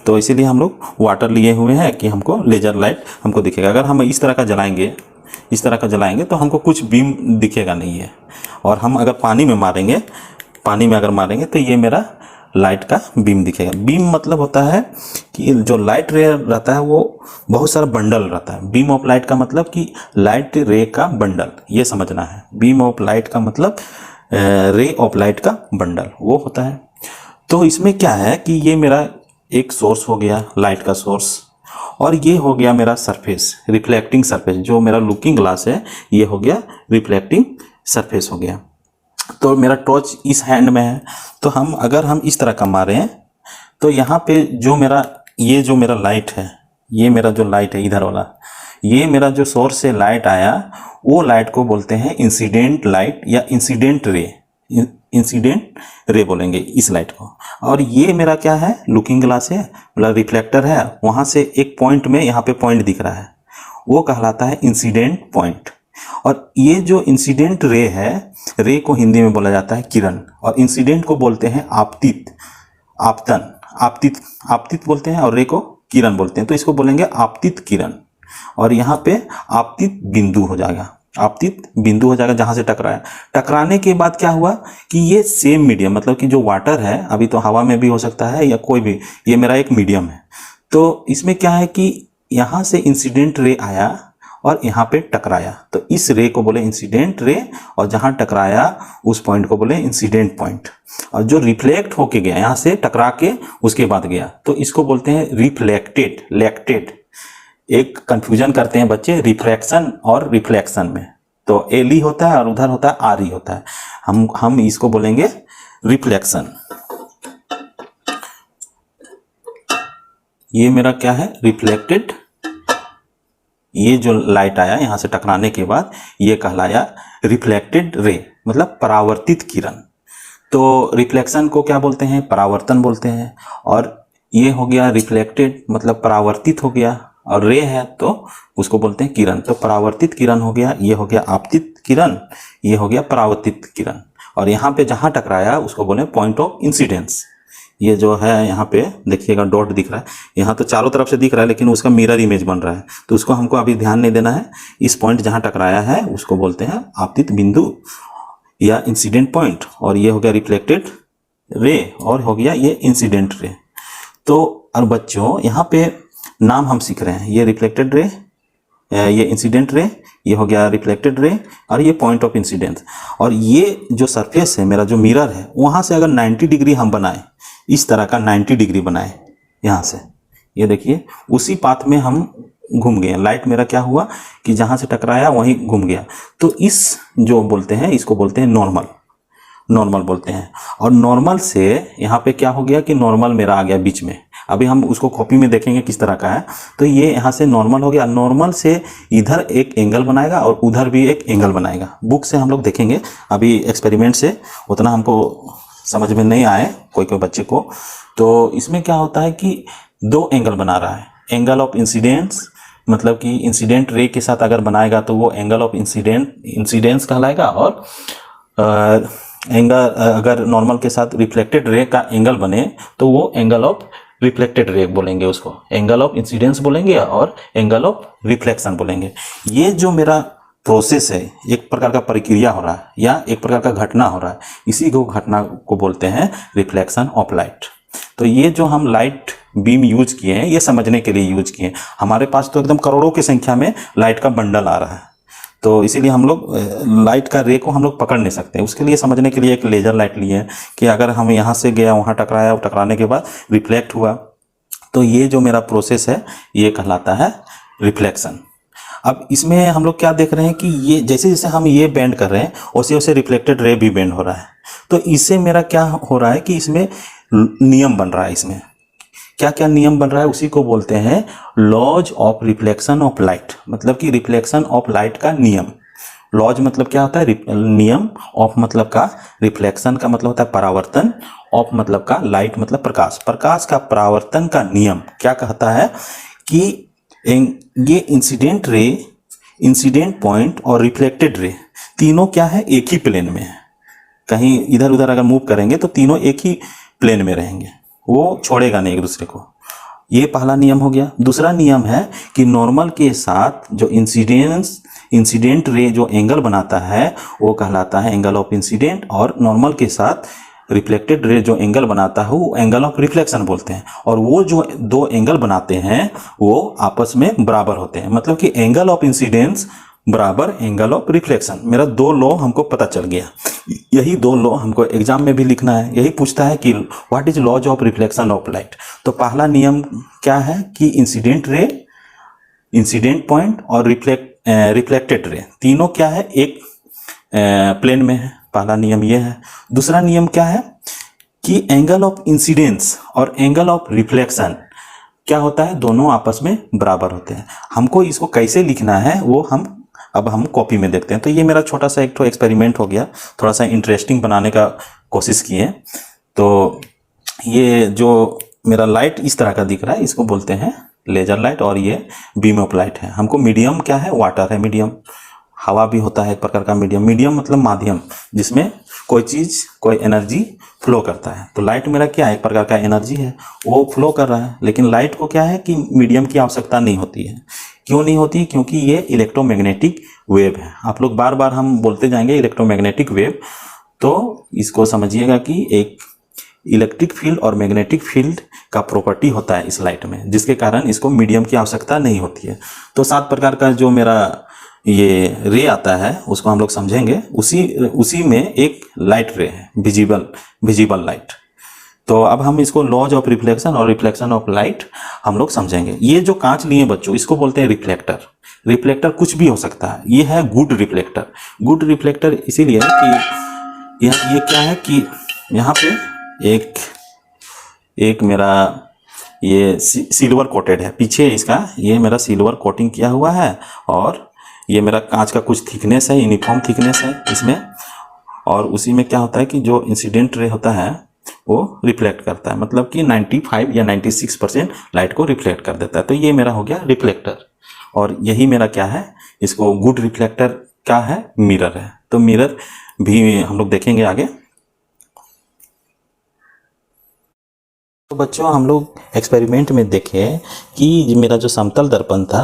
तो इसीलिए हम लोग वाटर लिए हुए हैं कि हमको लेजर लाइट हमको दिखेगा। अगर हम इस तरह का जलाएंगे, इस तरह का जलाएंगे तो हमको कुछ बीम दिखेगा नहीं है। और हम अगर पानी में मारेंगे, पानी में अगर मारेंगे तो ये मेरा लाइट का बीम दिखेगा। बीम मतलब होता है कि जो लाइट रे रहता है वो बहुत सारा बंडल रहता है। बीम ऑफ लाइट का मतलब कि लाइट रे का बंडल, ये समझना है। बीम ऑफ लाइट का मतलब रे ऑफ लाइट का बंडल वो होता है। तो इसमें क्या है कि ये मेरा एक सोर्स हो गया, लाइट का सोर्स, और ये हो गया मेरा सरफेस, रिफ्लेक्टिंग सरफेस। जो मेरा लुकिंग ग्लास है ये हो गया रिफ्लेक्टिंग सरफेस हो गया। तो मेरा टॉर्च इस हैंड में है, तो अगर हम इस तरह का मारें तो यहाँ पे जो मेरा लाइट है, ये मेरा जो लाइट है इधर वाला, ये मेरा जो सोर्स से लाइट आया, वो लाइट को बोलते हैं इंसिडेंट लाइट या इंसिडेंट रे। इंसिडेंट रे बोलेंगे इस लाइट को। और ये मेरा क्या है, लुकिंग ग्लास है, मतलब रिफ्लेक्टर है, वहाँ से एक पॉइंट में यहाँ पे पॉइंट दिख रहा है, वो कहलाता है इंसिडेंट पॉइंट। और ये जो इंसिडेंट रे है, रे को हिंदी में बोला जाता है किरण, और इंसिडेंट को बोलते हैं आपतित, आपतन, आपतित बोलते हैं, और रे को किरण बोलते हैं। तो इसको बोलेंगे आपतित किरण। और यहाँ पे आपतित बिंदु हो जाएगा, आपतित बिंदु हो जाएगा जहां से टकराया। टकराने के बाद क्या हुआ कि ये सेम मीडियम, मतलब कि जो वाटर है, अभी तो हवा में भी हो सकता है या कोई भी, ये मेरा एक मीडियम है। तो इसमें क्या है कि यहाँ से इंसिडेंट रे आया और यहाँ पे टकराया, तो इस रे को बोले इंसिडेंट रे, और जहां टकराया उस पॉइंट को बोले इंसिडेंट पॉइंट। और जो रिफ्लेक्ट होके गया, यहाँ से टकरा के उसके बाद गया, तो इसको बोलते हैं रिफ्लेक्टेड, लैक्टेड। एक कंफ्यूजन करते हैं बच्चे रिफ्रैक्शन और रिफ्लेक्शन में। तो एल ई होता है और उधर होता है आर ई होता है। हम इसको बोलेंगे रिफ्लेक्शन। ये मेरा क्या है, रिफ्लेक्टेड। ये जो लाइट आया यहां से टकराने के बाद ये कहलाया रिफ्लेक्टेड रे, मतलब परावर्तित किरण। तो रिफ्लेक्शन को क्या बोलते हैं, परावर्तन बोलते हैं। और ये हो गया रिफ्लेक्टेड मतलब परावर्तित हो गया, और रे है तो उसको बोलते हैं किरण। तो परावर्तित किरण हो गया, ये हो गया आपतित किरण, ये हो गया परावर्तित किरण। और यहाँ पे जहां टकराया उसको बोले पॉइंट ऑफ इंसिडेंस। ये जो है यहाँ पे देखिएगा डॉट दिख रहा है, यहाँ तो चारों तरफ से दिख रहा है लेकिन उसका मिरर इमेज बन रहा है, तो उसको हमको अभी ध्यान नहीं देना है। इस पॉइंट जहां टकराया है उसको बोलते हैं आपतित बिंदु या इंसिडेंट पॉइंट। और ये हो गया रिफ्लेक्टेड रे और हो गया ये इंसिडेंट रे। तो और बच्चों यहाँ पे नाम हम सीख रहे हैं, ये रिफ्लेक्टेड रे, ये इंसिडेंट रे, ये हो गया रिफ्लेक्टेड रे, और ये पॉइंट ऑफ इंसिडेंस। और ये जो सरफेस है मेरा, जो मिरर है, वहां से अगर 90 डिग्री हम बनाए, इस तरह का 90 डिग्री बनाए यहाँ से, ये देखिए उसी पाथ में हम घूम गए। लाइट मेरा क्या हुआ कि जहां से टकराया वहीं घूम गया। तो इस जो बोलते हैं इसको बोलते हैं नॉर्मल, नॉर्मल बोलते हैं। और नॉर्मल से यहाँ पे क्या हो गया कि नॉर्मल मेरा आ गया बीच में। अभी हम उसको कॉपी में देखेंगे किस तरह का है। तो ये यहाँ से नॉर्मल हो गया, नॉर्मल से इधर एक एंगल बनाएगा और उधर भी एक एंगल बनाएगा। बुक से हम लोग देखेंगे, अभी एक्सपेरिमेंट से उतना हमको समझ में नहीं आए कोई कोई बच्चे को। तो इसमें क्या होता है कि दो एंगल बना रहा है, एंगल ऑफ इंसिडेंस, मतलब कि इंसिडेंट रे के साथ अगर बनाएगा तो वो एंगल ऑफ इंसिडेंस कहलाएगा। और एंगल अगर नॉर्मल के साथ रिफ्लेक्टेड रे का एंगल बने तो वो एंगल ऑफ रिफ्लेक्टेड रे बोलेंगे, उसको एंगल ऑफ इंसिडेंस बोलेंगे और एंगल ऑफ रिफ्लेक्शन बोलेंगे। ये जो मेरा प्रोसेस है, एक प्रकार का प्रक्रिया हो रहा है या एक प्रकार का घटना हो रहा है, इसी को घटना को बोलते हैं रिफ्लेक्शन ऑफ लाइट। तो ये जो हम लाइट बीम यूज किए हैं ये समझने के लिए यूज किए हैं। हमारे पास तो एकदम करोड़ों की संख्या में लाइट का बंडल आ रहा है, तो इसीलिए हम लोग लाइट का रे को हम लोग पकड़ नहीं सकते। उसके लिए समझने के लिए एक लेजर लाइट लिए हैं कि अगर हम यहाँ से गया वहाँ टकराया, टकराने के बाद रिफ्लेक्ट हुआ, तो ये जो मेरा प्रोसेस है ये कहलाता है रिफ्लेक्शन। अब इसमें हम लोग क्या देख रहे हैं कि ये जैसे जैसे हम ये बेंड कर रहे हैं वैसे वैसे रिफ्लेक्टेड रे भी बेंड हो रहा है। तो इससे मेरा क्या हो रहा है कि इसमें नियम बन रहा है। इसमें क्या क्या नियम बन रहा है उसी को बोलते हैं laws of reflection of light, मतलब कि रिफ्लेक्शन ऑफ लाइट का नियम। लॉज मतलब क्या होता है, नियम, ऑफ मतलब का, रिफ्लेक्शन का मतलब होता है परावर्तन, ऑफ मतलब का, लाइट मतलब प्रकाश, प्रकाश का परावर्तन का नियम क्या कहता है कि ये इंसिडेंट रे, इंसिडेंट पॉइंट और रिफ्लेक्टेड रे तीनों क्या है, एक ही प्लेन में है। कहीं इधर उधर अगर मूव करेंगे तो तीनों एक ही प्लेन में रहेंगे, वो छोड़ेगा नहीं एक दूसरे को। ये पहला नियम हो गया। दूसरा नियम है कि नॉर्मल के साथ जो इंसिडेंट रे जो एंगल बनाता है वो कहलाता है एंगल ऑफ इंसिडेंट, और नॉर्मल के साथ रिफ्लेक्टेड रे जो एंगल बनाता है वो एंगल ऑफ रिफ्लेक्शन बोलते हैं। और वो जो दो एंगल बनाते हैं वो आपस में बराबर होते हैं, मतलब कि एंगल ऑफ इंसिडेंस बराबर एंगल ऑफ रिफ्लेक्शन। मेरा दो लॉ हमको पता चल गया। यही दो लॉ हमको एग्जाम में भी लिखना है। यही पूछता है कि what is laws of reflection of light. तो पहला नियम क्या है कि इंसिडेंट रे, इंसिडेंट पॉइंट और रिफ्लेक्टेड रे तीनों क्या है, एक प्लेन में है। पहला नियम ये है। दूसरा नियम क्या है कि एंगल ऑफ इंसिडेंस और एंगल ऑफ रिफ्लेक्शन क्या होता है, दोनों आपस में बराबर होते हैं। हमको इसको कैसे लिखना है वो हम कॉपी में देखते हैं। तो ये मेरा छोटा सा एक तो एक्सपेरिमेंट हो गया, थोड़ा सा इंटरेस्टिंग बनाने का कोशिश किए। तो ये जो मेरा लाइट इस तरह का दिख रहा है इसको बोलते हैं लेजर लाइट, और ये बीम ऑफ लाइट है। हमको मीडियम क्या है, वाटर है मीडियम, हवा भी होता है एक प्रकार का मीडियम। मीडियम मतलब माध्यम जिसमें कोई चीज, कोई एनर्जी फ्लो करता है। तो लाइट मेरा क्या है, एक प्रकार का एनर्जी है, वो फ्लो कर रहा है। लेकिन लाइट को क्या है कि मीडियम की आवश्यकता नहीं होती है। क्यों नहीं होती, क्योंकि ये इलेक्ट्रोमैग्नेटिक वेव है। आप लोग बार बार हम बोलते जाएंगे इलेक्ट्रोमैग्नेटिक वेव, तो इसको समझिएगा कि एक इलेक्ट्रिक फील्ड और मैग्नेटिक फील्ड का प्रॉपर्टी होता है इस लाइट में, जिसके कारण इसको मीडियम की आवश्यकता नहीं होती है। तो 7 प्रकार का जो मेरा ये रे आता है उसको हम लोग समझेंगे। उसी में एक लाइट रे है, विजिबल लाइट। तो अब हम इसको लॉज ऑफ रिफ्लेक्शन और रिफ्लेक्शन ऑफ लाइट हम लोग समझेंगे। ये जो कांच लिए बच्चों, इसको बोलते हैं रिफ्लेक्टर। रिफ्लेक्टर कुछ भी हो सकता है, ये है गुड रिफ्लेक्टर। गुड रिफ्लेक्टर इसीलिए है कि ये क्या है कि यहाँ पे एक मेरा ये सिल्वर कोटेड है, पीछे इसका ये मेरा सिल्वर कोटिंग किया हुआ है, और ये मेरा कांच का कुछ थिकनेस है, यूनिफॉर्म थिकनेस है इसमें, और उसी में क्या होता है कि जो इंसिडेंट रे होता है वो रिफ्लेक्ट करता है, मतलब कि 95 या 96% लाइट को रिफ्लेक्ट कर देता है। तो ये मेरा हो गया रिफ्लेक्टर, और यही मेरा क्या है, इसको गुड रिफ्लेक्टर क्या है, मिरर है। तो मिरर भी हम लोग देखेंगे आगे। तो बच्चों हम लोग एक्सपेरिमेंट में देखे कि मेरा जो समतल दर्पण था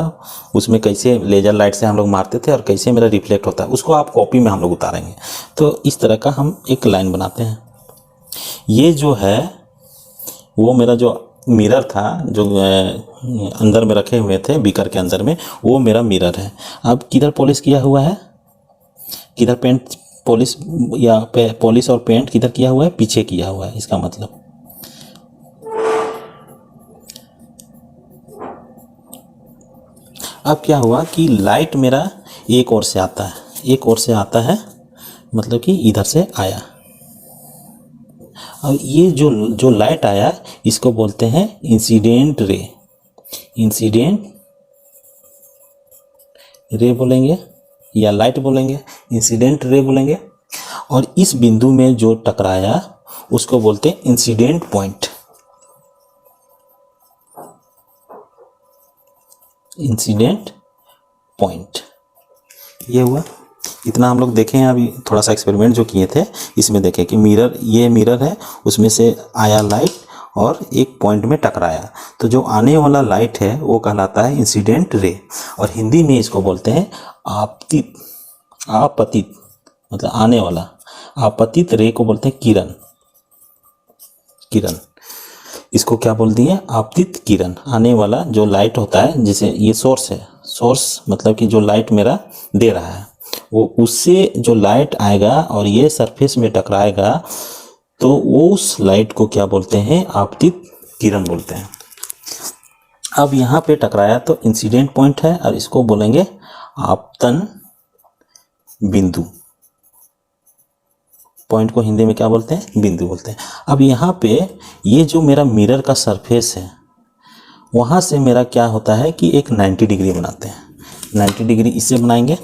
उसमें कैसे लेजर लाइट से हम लोग मारते थे और कैसे मेरा रिफ्लेक्ट होता है, उसको आप कॉपी में हम लोग उतारेंगे। तो इस तरह का हम एक लाइन बनाते हैं। ये जो है वो मेरा जो मिरर था, जो अंदर में रखे हुए थे बीकर के अंदर में, वो मेरा मिरर है। अब किधर पॉलिश किया हुआ है, किधर पेंट पॉलिश या पॉलिश और पेंट किधर किया हुआ है, पीछे किया हुआ है। इसका मतलब अब क्या हुआ कि लाइट मेरा एक ओर से आता है, एक ओर से आता है, मतलब कि इधर से आया। और ये जो लाइट आया इसको बोलते हैं इंसिडेंट रे। इंसिडेंट रे बोलेंगे या लाइट बोलेंगे, इंसिडेंट रे बोलेंगे। और इस बिंदु में जो टकराया उसको बोलते हैं इंसिडेंट पॉइंट। इंसिडेंट पॉइंट ये हुआ। इतना हम लोग देखे हैं। अभी थोड़ा सा एक्सपेरिमेंट जो किए थे इसमें देखे कि मिरर, ये मिरर है, उसमें से आया लाइट और एक पॉइंट में टकराया। तो जो आने वाला लाइट है वो कहलाता है इंसिडेंट रे, और हिंदी में इसको बोलते हैं आपतित। आपतित मतलब आने वाला, आपतित रे को बोलते हैं किरण। किरण इसको क्या बोल दिए, आपतित किरण। आने वाला जो लाइट होता है, जैसे ये सोर्स है, सोर्स मतलब कि जो लाइट मेरा दे रहा है वो, उससे जो लाइट आएगा और ये सरफेस में टकराएगा तो उस लाइट को क्या बोलते हैं, आपतित किरण बोलते हैं। अब यहाँ पे टकराया तो इंसिडेंट पॉइंट है, और इसको बोलेंगे आपतन बिंदु। पॉइंट को हिंदी में क्या बोलते हैं, बिंदु बोलते हैं। अब यहाँ पे ये जो मेरा मिरर का सरफेस है वहाँ से मेरा क्या होता है कि एक 90 डिग्री बनाते हैं। 90 डिग्री इससे बनाएंगे,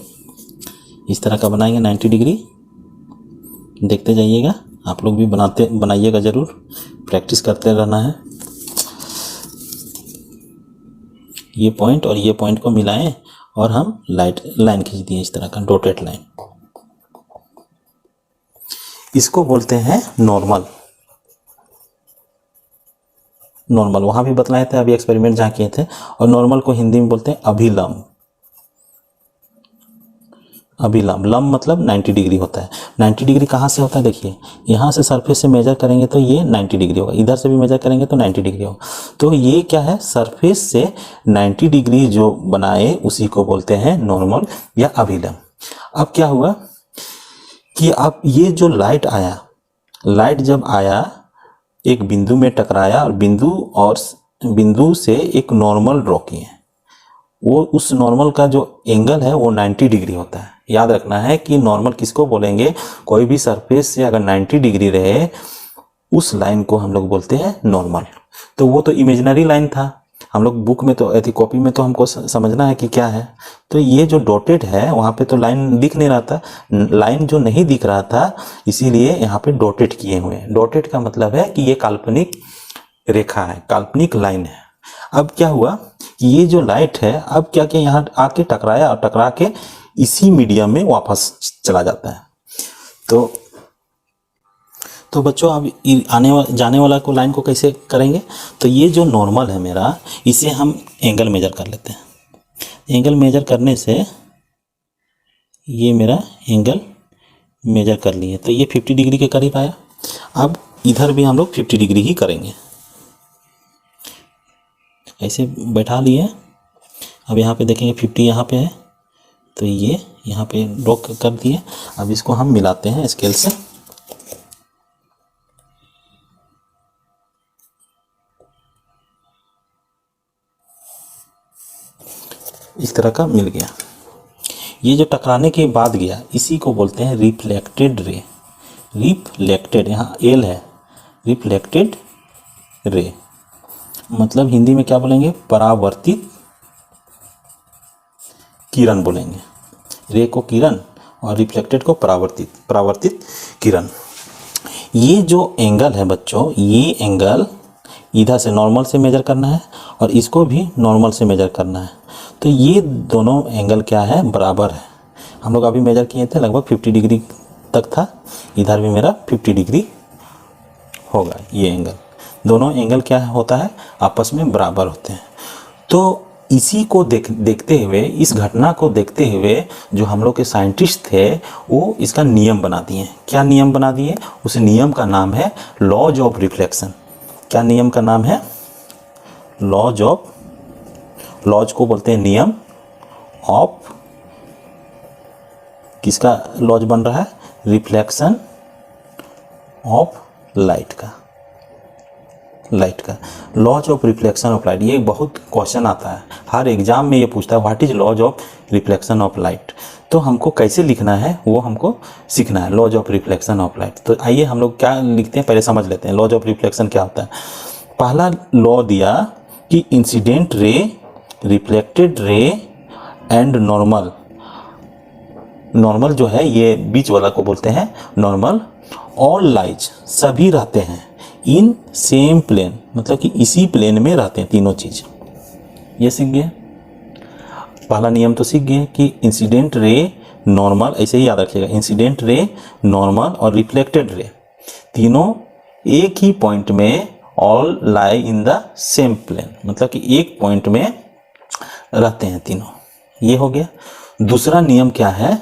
इस तरह का बनाएंगे 90 डिग्री। देखते जाइएगा, आप लोग भी बनाइएगा ज़रूर, प्रैक्टिस करते रहना है। ये पॉइंट और ये पॉइंट को मिलाएं और हम लाइन खींच दिए, इस तरह का डॉटेड लाइन। इसको बोलते हैं नॉर्मल। नॉर्मल वहाँ भी बतलाए थे, अभी एक्सपेरिमेंट जहाँ किए थे। और नॉर्मल को हिंदी में बोलते हैं अभिलंब। अभिलंब, लंब मतलब 90 डिग्री होता है। 90 डिग्री कहाँ से होता है, देखिए यहाँ से सरफेस से मेजर करेंगे तो ये 90 डिग्री होगा, इधर से भी मेजर करेंगे तो 90 डिग्री होगा। तो ये क्या है, सरफेस से 90 डिग्री जो बनाए उसी को बोलते हैं नॉर्मल या अभिलंब। अब क्या हुआ कि अब ये जो लाइट आया, लाइट जब आया एक बिंदु में टकराया, और बिंदु से एक नॉर्मल ड्रॉ किए। वो उस नॉर्मल का जो एंगल है वो 90 डिग्री होता है। याद रखना है कि नॉर्मल किसको बोलेंगे, कोई भी सरफेस से अगर 90 डिग्री रहे उस लाइन को हम लोग बोलते हैं नॉर्मल। तो वो तो इमेजिनरी लाइन था, हम लोग बुक में तो ऐसी कॉपी में तो हमको समझना है कि क्या है। तो ये जो डॉटेड है वहाँ पे तो लाइन दिख नहीं रहा था, लाइन जो नहीं दिख रहा था इसीलिए यहाँ पे डॉटेड किए हुए हैं। डॉटेड का मतलब है कि ये काल्पनिक रेखा है, काल्पनिक लाइन है। अब क्या हुआ कि ये जो लाइट है अब क्या क्या यहाँ आके टकराया, और टकरा के इसी मीडियम में वापस चला जाता है। तो बच्चों अब जाने वाला को लाइन को कैसे करेंगे, तो ये जो नॉर्मल है मेरा, इसे हम एंगल मेजर कर लेते हैं। एंगल मेजर करने से ये मेरा एंगल मेजर कर लिए, तो ये 50 डिग्री के करीब आया। अब इधर भी हम लोग 50 डिग्री ही करेंगे, ऐसे बैठा लिए। अब यहाँ पे देखेंगे 50 यहाँ पे है, तो ये यहाँ पे ड्रॉ कर दिए। अब इसको हम मिलाते हैं स्केल से। इस तरह का मिल गया। ये जो टकराने के बाद गया इसी को बोलते हैं रिफ्लेक्टेड रे। रिफ्लेक्टेड, यहाँ एल है, रिफ्लेक्टेड रे मतलब हिंदी में क्या बोलेंगे, परावर्तित किरण बोलेंगे। रे को किरण और रिफ्लेक्टेड को परावर्तित किरण। ये जो एंगल है बच्चों, ये एंगल इधर से नॉर्मल से मेजर करना है और इसको भी नॉर्मल से मेजर करना है। तो ये दोनों एंगल क्या है, बराबर है। हम लोग अभी मेजर किए थे, लगभग 50 डिग्री तक था, इधर भी मेरा 50 डिग्री होगा। ये एंगल, दोनों एंगल क्या होता है, आपस में बराबर होते हैं। तो इसी को देखते हुए, इस घटना को देखते हुए जो हम लोग के साइंटिस्ट थे वो इसका नियम बना दिए। क्या नियम बना दिए, उस नियम का नाम है लॉज ऑफ रिफ्लेक्शन। क्या नियम का नाम है, लॉज को बोलते हैं नियम ऑफ, किसका लॉज बन रहा है, रिफ्लेक्शन ऑफ लाइट का laws of reflection of light. ये बहुत क्वेश्चन आता है, हर एग्जाम में ये पूछता है what is laws of reflection of light. तो हमको कैसे लिखना है वो हमको सीखना है, laws of reflection of light. तो आइए हम लोग क्या लिखते हैं, पहले समझ लेते हैं लॉज ऑफ रिफ्लेक्शन क्या होता है। पहला लॉ दिया कि incident ray, reflected ray and normal जो है ये बीच वाला को बोलते हैं नॉर्मल, ऑल लाइज सभी रहते हैं इन सेम प्लेन, मतलब कि इसी प्लेन में रहते हैं तीनों चीज। ये सीख गए, पहला नियम तो सीख गए कि इंसिडेंट रे, नॉर्मल, ऐसे ही याद रखिएगा, इंसिडेंट रे, नॉर्मल और रिफ्लेक्टेड रे तीनों एक ही पॉइंट में, all lie in the same plane, मतलब कि एक पॉइंट में रहते हैं तीनों। ये हो गया। दूसरा नियम क्या है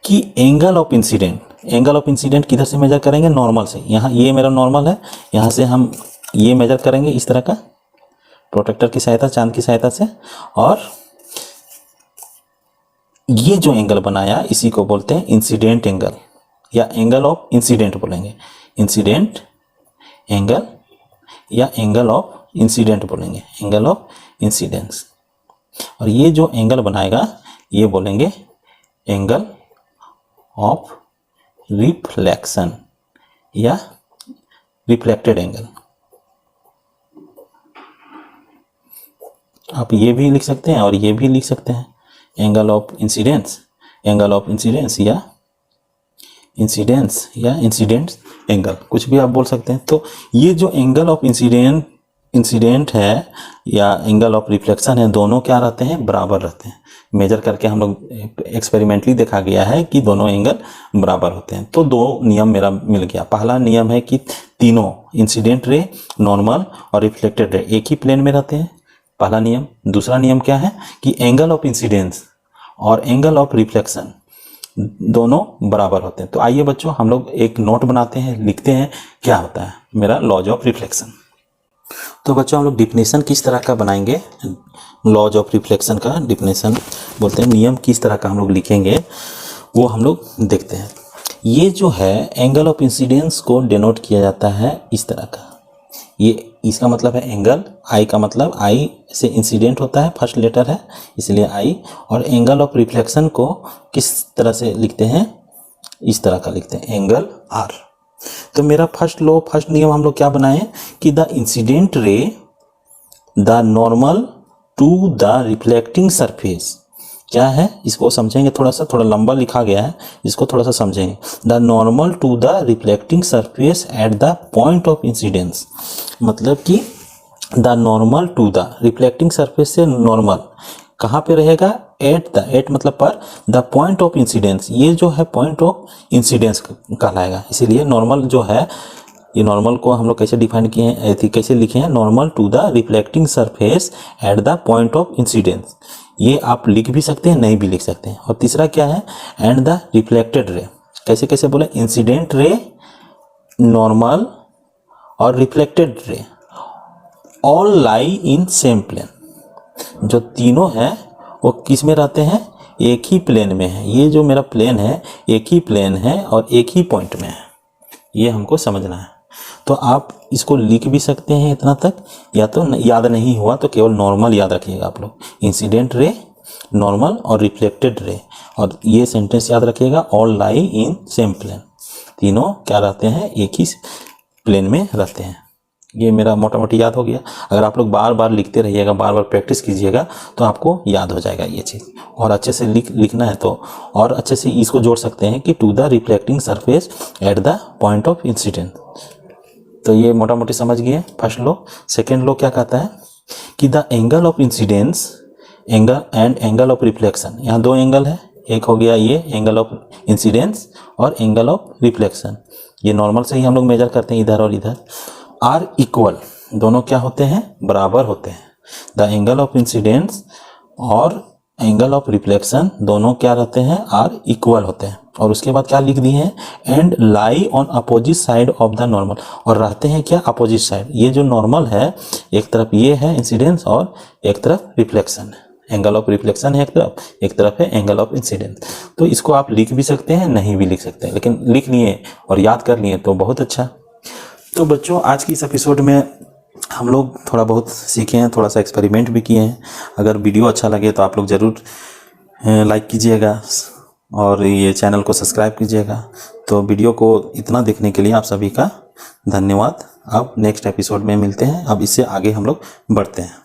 कि एंगल ऑफ इंसिडेंट किधर से मेजर करेंगे, नॉर्मल से। यहाँ ये मेरा नॉर्मल है, यहाँ से हम ये मेजर करेंगे इस तरह का, प्रोटेक्टर की सहायता, चांद की सहायता से। और ये जो एंगल बनाया इसी को बोलते हैं इंसिडेंट एंगल या एंगल ऑफ इंसिडेंट बोलेंगे। इंसिडेंट एंगल या एंगल ऑफ इंसिडेंट बोलेंगे, एंगल ऑफ इंसिडेंस। और ये जो एंगल बनाएगा ये बोलेंगे एंगल ऑफ रिफ्लेक्शन या रिफ्लेक्टेड एंगल। आप ये भी लिख सकते हैं और ये भी लिख सकते हैं, एंगल ऑफ इंसिडेंस या इंसिडेंट एंगल, कुछ भी आप बोल सकते हैं। तो ये जो एंगल ऑफ इंसिडेंट है या एंगल ऑफ रिफ्लेक्शन है, दोनों क्या रहते हैं, बराबर रहते हैं। मेजर करके हम लोग एक्सपेरिमेंटली देखा गया है कि दोनों एंगल बराबर होते हैं। तो दो नियम मेरा मिल गया। पहला नियम है कि तीनों इंसिडेंट रे, नॉर्मल और रिफ्लेक्टेड रे एक ही प्लेन में रहते हैं, पहला नियम। दूसरा नियम क्या है कि एंगल ऑफ इंसिडेंस और एंगल ऑफ रिफ्लेक्शन दोनों बराबर होते हैं। तो आइए बच्चों हम लोग एक नोट बनाते हैं, लिखते हैं क्या होता है मेरा लॉज ऑफ रिफ्लेक्शन। तो बच्चों हम लोग डिफिनेशन किस तरह का बनाएंगे, लॉज ऑफ रिफ्लेक्शन का डिफिनेशन बोलते हैं, नियम किस तरह का हम लोग लिखेंगे वो हम लोग देखते हैं। ये जो है एंगल ऑफ इंसिडेंस को डिनोट किया जाता है इस तरह का, ये इसका मतलब है एंगल, आई का मतलब आई से इंसिडेंट होता है, फर्स्ट लेटर है इसलिए आई। और एंगल ऑफ रिफ्लेक्शन को किस तरह से लिखते हैं, इस तरह का लिखते हैं, एंगल आर। तो मेरा फर्स्ट नियम हम लोग क्या बनाए कि the incident ray, the normal to the reflecting surface, क्या है इसको समझेंगे, थोड़ा लंबा लिखा गया है, इसको थोड़ा सा समझेंगे। The normal to the reflecting surface at the point of incidence, मतलब कि the normal to the reflecting surface से नॉर्मल कहाँ पे रहेगा, एट मतलब पर, द पॉइंट ऑफ इंसिडेंस, ये जो है पॉइंट ऑफ इंसिडेंस कहलाएगा। इसीलिए नॉर्मल जो है, ये नॉर्मल को हम लोग कैसे डिफाइन किए हैं, कैसे लिखे हैं, normal to the reflecting surface at the point of incidence. ये आप लिख भी सकते हैं, नहीं भी लिख सकते हैं। और तीसरा क्या है, एंड द रिफ्लेक्टेड रे, कैसे बोले, इंसिडेंट रे, नॉर्मल और reflected ray all lie in same plane. जो तीनों हैं वो किस में रहते हैं, एक ही प्लेन में है। ये जो मेरा प्लेन है एक ही प्लेन है और एक ही पॉइंट में है, ये हमको समझना है। तो आप इसको लिख भी सकते हैं इतना तक, या तो याद नहीं हुआ तो केवल नॉर्मल याद रखिएगा आप लोग, इंसिडेंट रे, नॉर्मल और रिफ्लेक्टेड रे। और ये सेंटेंस याद रखिएगा, all lie in same plane, तीनों क्या रहते हैं, एक ही प्लेन में रहते हैं। ये मेरा मोटा मोटी याद हो गया। अगर आप लोग बार बार लिखते रहिएगा, बार बार प्रैक्टिस कीजिएगा तो आपको याद हो जाएगा ये चीज़। और अच्छे से लिखना है तो और अच्छे से इसको जोड़ सकते हैं कि to the reflecting surface at the point of incident. तो ये मोटा मोटी समझ गए फर्स्ट लॉ। सेकेंड लॉ क्या कहता है कि the angle of incidence angle and angle of reflection, यहाँ दो एंगल है, एक हो गया ये एंगल ऑफ इंसिडेंस और एंगल ऑफ रिफ्लेक्शन। ये नॉर्मल से ही हम लोग मेजर करते हैं इधर और इधर। आर इक्वल, दोनों क्या होते हैं, बराबर होते हैं। द एंगल ऑफ इंसिडेंस और एंगल ऑफ रिफ्लेक्शन दोनों क्या रहते हैं, आर इक्वल होते हैं। और उसके बाद क्या लिख दिए हैं, and lie on opposite side of the normal, और रहते हैं क्या, अपोजिट साइड। ये जो नॉर्मल है एक तरफ ये है इंसिडेंस और एक तरफ रिफ्लेक्शन है, एंगल ऑफ रिफ्लेक्शन है एक तरफ है एंगल ऑफ इंसिडेंस। तो इसको आप लिख भी सकते हैं, नहीं भी लिख सकते हैं, लेकिन लिख लिए और याद कर लिए तो बहुत अच्छा। तो बच्चों आज की इस एपिसोड में हम लोग थोड़ा बहुत सीखे हैं, थोड़ा सा एक्सपेरिमेंट भी किए हैं। अगर वीडियो अच्छा लगे तो आप लोग ज़रूर लाइक कीजिएगा और ये चैनल को सब्सक्राइब कीजिएगा। तो वीडियो को इतना देखने के लिए आप सभी का धन्यवाद। अब नेक्स्ट एपिसोड में मिलते हैं, अब इससे आगे हम लोग बढ़ते हैं।